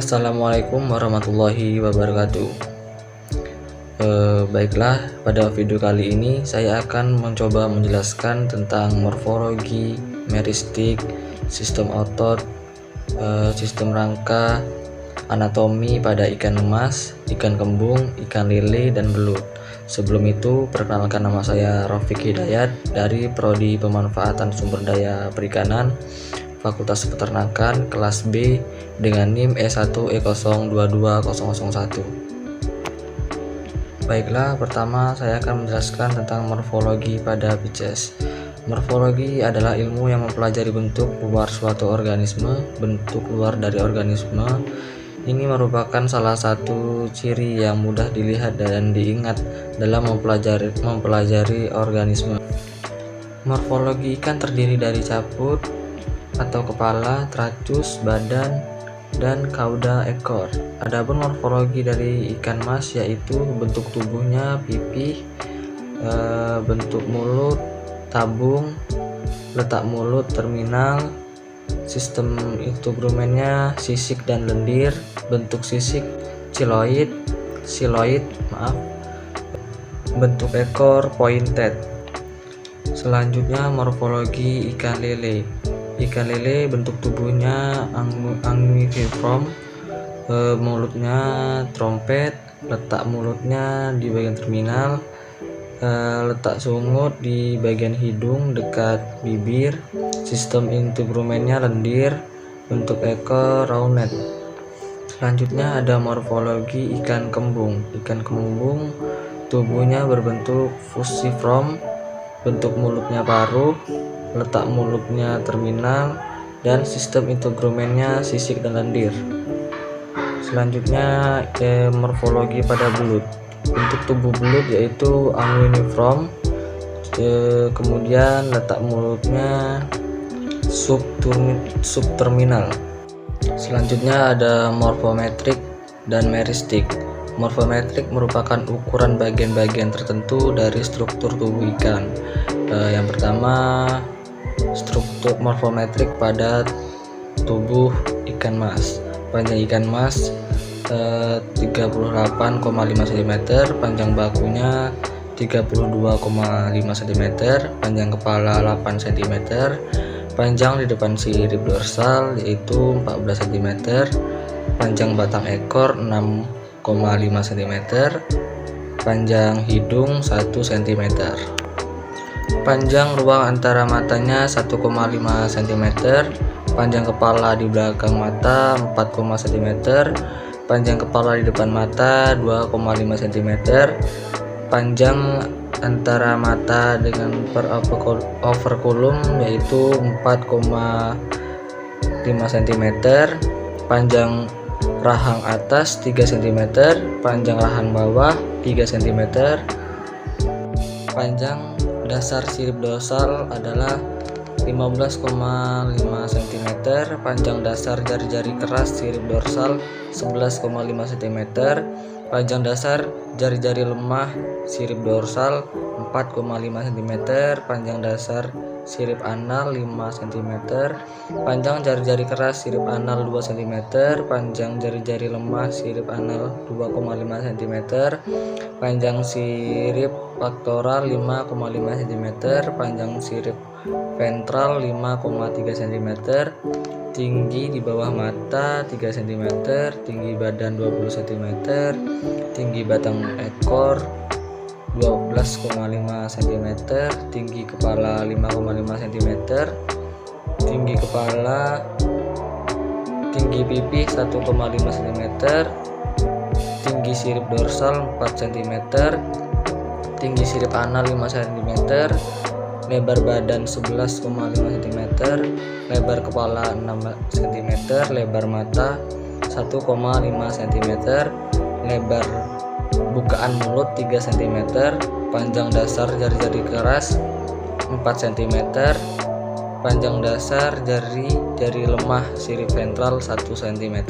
Assalamualaikum warahmatullahi wabarakatuh. Baiklah, pada video kali ini saya akan mencoba menjelaskan tentang morfologi, meristik, sistem otot, sistem rangka, anatomi pada ikan emas, ikan kembung, ikan lele, dan belut. Sebelum itu, perkenalkan, nama saya Rafiq Hidayat dari Prodi Pemanfaatan Sumber Daya Perikanan, Fakultas Peternakan, kelas B, dengan NIM E1E022001. Baiklah, pertama saya akan menjelaskan tentang morfologi pada Pisces. Morfologi adalah ilmu yang mempelajari bentuk luar suatu organisme. Bentuk luar dari organisme ini merupakan salah satu ciri yang mudah dilihat dan diingat dalam mempelajari organisme. Morfologi ikan terdiri dari caput atau kepala, trachus, badan, dan kauda ekor. Adapun morfologi dari ikan mas yaitu bentuk tubuhnya pipih, bentuk mulut, tabung, letak mulut, terminal, sistem integrumennya sisik dan lendir, bentuk sisik siloid, bentuk ekor pointed. Selanjutnya morfologi ikan lele. Ikan lele bentuk tubuhnya anguilliform, mulutnya trompet, letak mulutnya di bagian terminal, letak sungut di bagian hidung dekat bibir, sistem integrumennya lendir, bentuk ekor rounded. Selanjutnya ada morfologi ikan kembung. Ikan kembung tubuhnya berbentuk fusiform, bentuk mulutnya paruh, letak mulutnya terminal, dan sistem integrumennya sisik dan lendir. Selanjutnya morfologi pada belut. Bentuk tubuh belut yaitu anguilliform, kemudian letak mulutnya subterminal. Selanjutnya ada morfometrik dan meristik. Morfometrik merupakan ukuran bagian-bagian tertentu dari struktur tubuh ikan. Yang pertama, struktur morfometrik pada tubuh ikan mas. Panjang ikan mas 38,5 cm, panjang bakunya 32,5 cm, panjang kepala 8 cm, panjang di depan sirip dorsal yaitu 14 cm, panjang batang ekor 6,5 cm, panjang hidung 1 cm. Panjang ruang antara matanya 1,5 cm, panjang kepala di belakang mata 4, cm, panjang kepala di depan mata 2,5 cm, panjang antara mata dengan operculum yaitu 4,5 cm, panjang rahang atas 3 cm, panjang rahang bawah 3 cm, panjang dasar sirip dorsal adalah 15,5 cm, panjang dasar jari-jari keras sirip dorsal 11,5 cm, panjang dasar jari-jari lemah sirip dorsal 4,5 cm, panjang dasar sirip anal 5 cm, panjang jari-jari keras sirip anal 2 cm, panjang jari-jari lemah sirip anal 2,5 cm, panjang sirip pectoral 5,5 cm, panjang sirip ventral 5,3 cm, tinggi di bawah mata 3 cm, tinggi badan 20 cm, tinggi batang ekor 12,5 cm, tinggi kepala 5,5 cm, tinggi kepala, tinggi pipi 1,5 cm, tinggi sirip dorsal 4 cm, tinggi sirip anal 5 cm, lebar badan 11,5 cm, lebar kepala 6 cm, lebar mata 1,5 cm, lebar bukaan mulut 3 cm, panjang dasar jari-jari keras 4 cm, panjang dasar jari lemah sirip ventral 1 cm.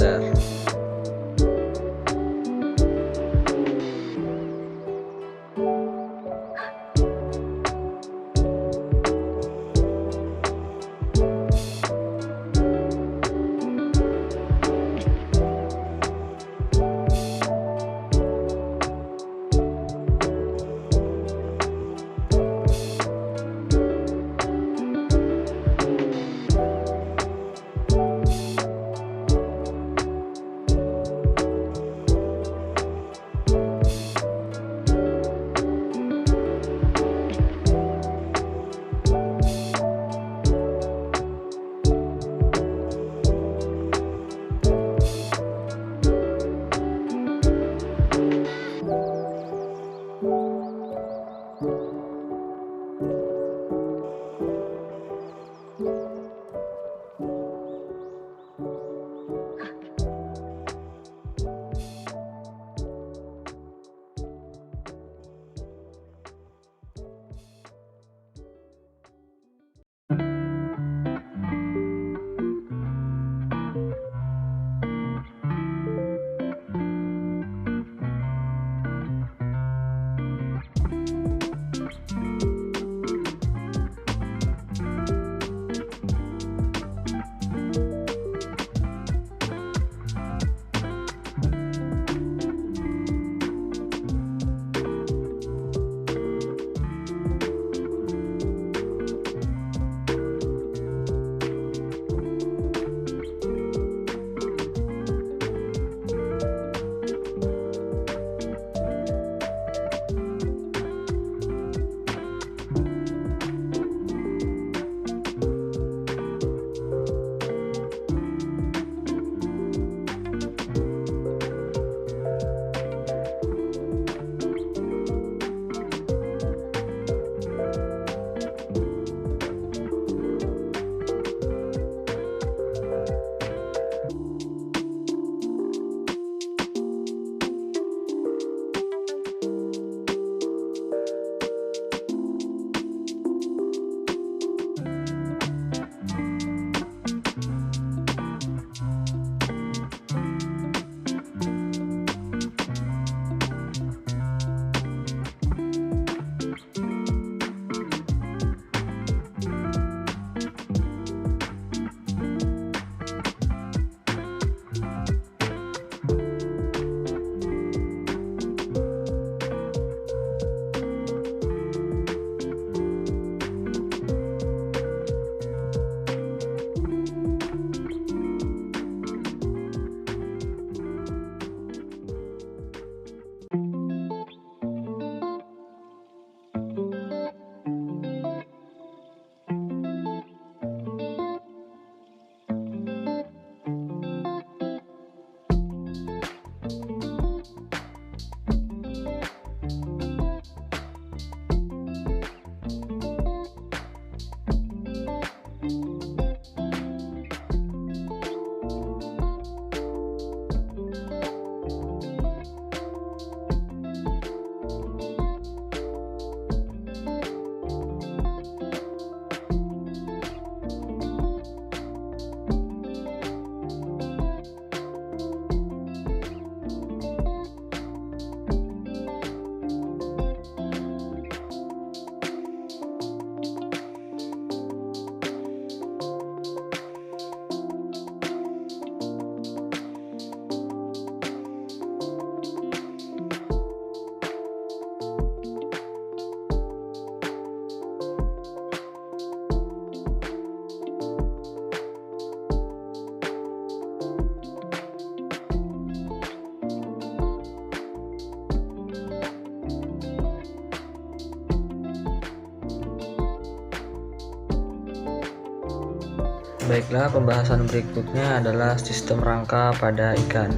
Baiklah, pembahasan berikutnya adalah sistem rangka pada ikan.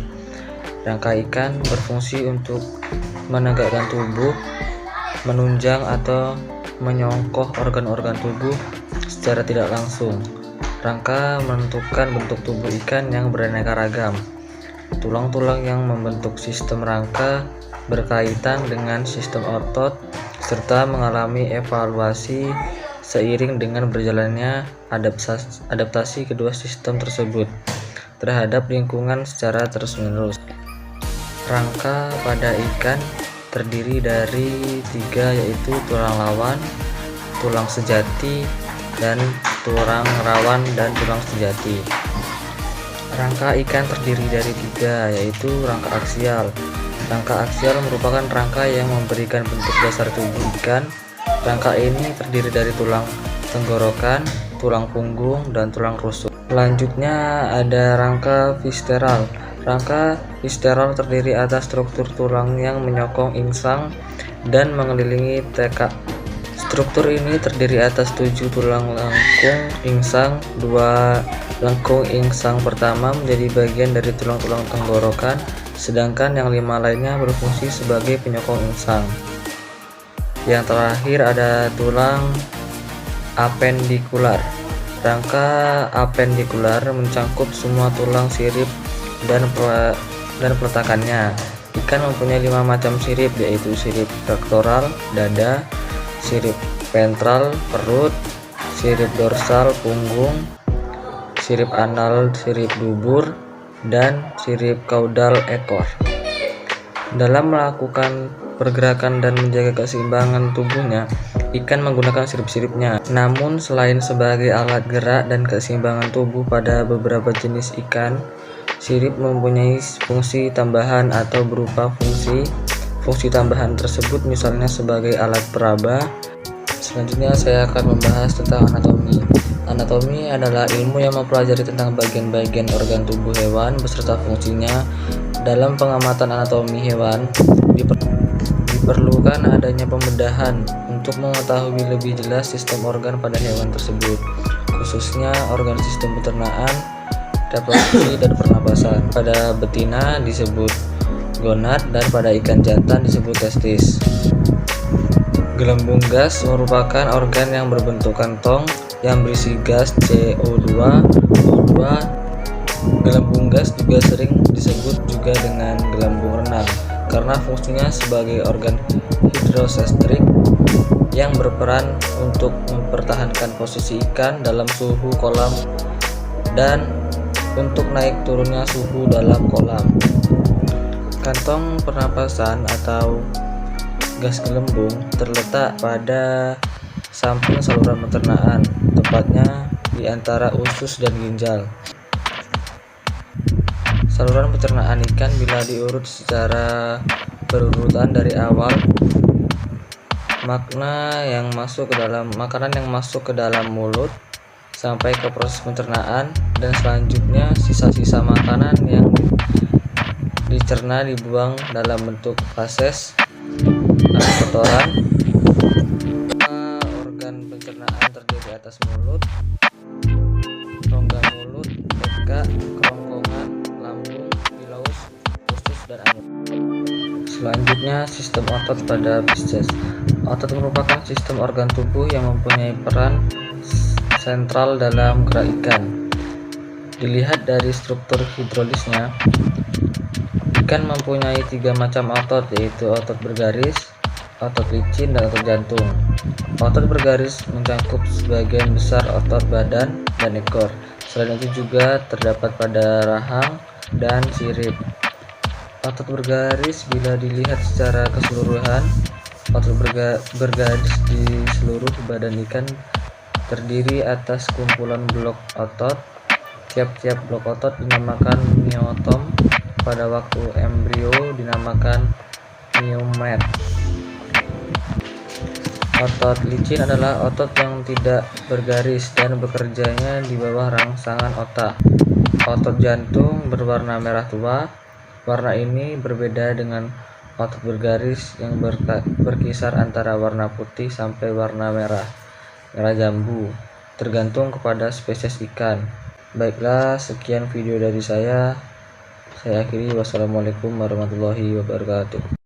Rangka ikan berfungsi untuk menegakkan tubuh, menunjang atau menyongkoh organ-organ tubuh secara tidak langsung. Rangka menentukan bentuk tubuh ikan yang beraneka ragam. Tulang-tulang yang membentuk sistem rangka berkaitan dengan sistem otot serta mengalami evaluasi seiring dengan berjalannya adaptasi kedua sistem tersebut terhadap lingkungan secara terus-menerus. Rangka pada ikan terdiri dari 3, yaitu tulang lawan, tulang sejati, dan tulang rawan dan tulang sejati. Rangka ikan terdiri dari 3, yaitu rangka aksial. Rangka aksial merupakan rangka yang memberikan bentuk dasar tubuh ikan. Rangka ini terdiri dari tulang tenggorokan, tulang punggung, dan tulang rusuk. Selanjutnya ada rangka visceral. Rangka visceral terdiri atas struktur tulang yang menyokong insang dan mengelilingi tekak. Struktur ini terdiri atas 7 tulang lengkung insang. 2 lengkung insang pertama menjadi bagian dari tulang-tulang tenggorokan, sedangkan yang 5 lainnya berfungsi sebagai penyokong insang. Yang terakhir ada tulang apendikular. Rangka apendikular mencangkup semua tulang sirip dan peletakannya. Ikan mempunyai 5 macam sirip, yaitu sirip pektoral, dada, sirip ventral, perut, sirip dorsal, punggung, sirip anal, sirip dubur, dan sirip kaudal ekor. Dalam melakukan pergerakan dan menjaga keseimbangan tubuhnya, ikan menggunakan sirip-siripnya. Namun selain sebagai alat gerak dan keseimbangan tubuh pada beberapa jenis ikan, sirip mempunyai fungsi tambahan atau berupa fungsi tambahan tersebut misalnya sebagai alat peraba. Selanjutnya saya akan membahas tentang anatomi. Anatomi adalah ilmu yang mempelajari tentang bagian-bagian organ tubuh hewan beserta fungsinya. Dalam pengamatan anatomi hewan, diperlukan adanya pembedahan untuk mengetahui lebih jelas sistem organ pada hewan tersebut, khususnya organ sistem pencernaan, reproduksi, dan pernapasan. Pada betina disebut gonad dan pada ikan jantan disebut testis. Gelembung gas merupakan organ yang berbentuk kantong yang berisi gas CO2, O2. Gelembung gas juga sering disebut juga dengan gelembung renang karena fungsinya sebagai organ hidrostrik yang berperan untuk mempertahankan posisi ikan dalam suhu kolam dan untuk naik turunnya suhu dalam kolam. Kantong pernapasan atau gas gelembung terletak pada samping saluran pencernaan, tepatnya di antara usus dan ginjal. Saluran pencernaan ikan bila diurut secara berurutan dari awal, makanan yang masuk ke dalam mulut sampai ke proses pencernaan, dan selanjutnya sisa-sisa makanan yang dicerna dibuang dalam bentuk feses atau kotoran. Organ pencernaan terdiri atas mulut, rongga mulut, teka, kerongkongan, lambung, pilus, usus, dan anus. Selanjutnya, sistem otot pada Pisces. Otot merupakan sistem organ tubuh yang mempunyai peran sentral dalam gerak ikan. Dilihat dari struktur hidrolisnya, ikan mempunyai 3 macam otot, yaitu otot bergaris, otot licin, dan otot jantung. Otot bergaris mencakup sebagian besar otot badan dan ekor. Selain itu juga terdapat pada rahang dan sirip. Otot bergaris bila dilihat secara keseluruhan, otot bergaris di seluruh badan ikan terdiri atas kumpulan blok otot. Tiap-tiap blok otot dinamakan myotom. Pada waktu embrio dinamakan myomet. Otot licin adalah otot yang tidak bergaris dan bekerjanya di bawah rangsangan otak. Otot jantung berwarna merah tua. Warna ini berbeda dengan otot bergaris yang berkisar antara warna putih sampai warna merah jambu, tergantung kepada spesies ikan. Baiklah, sekian video dari saya. Saya akhiri. Wassalamualaikum warahmatullahi wabarakatuh.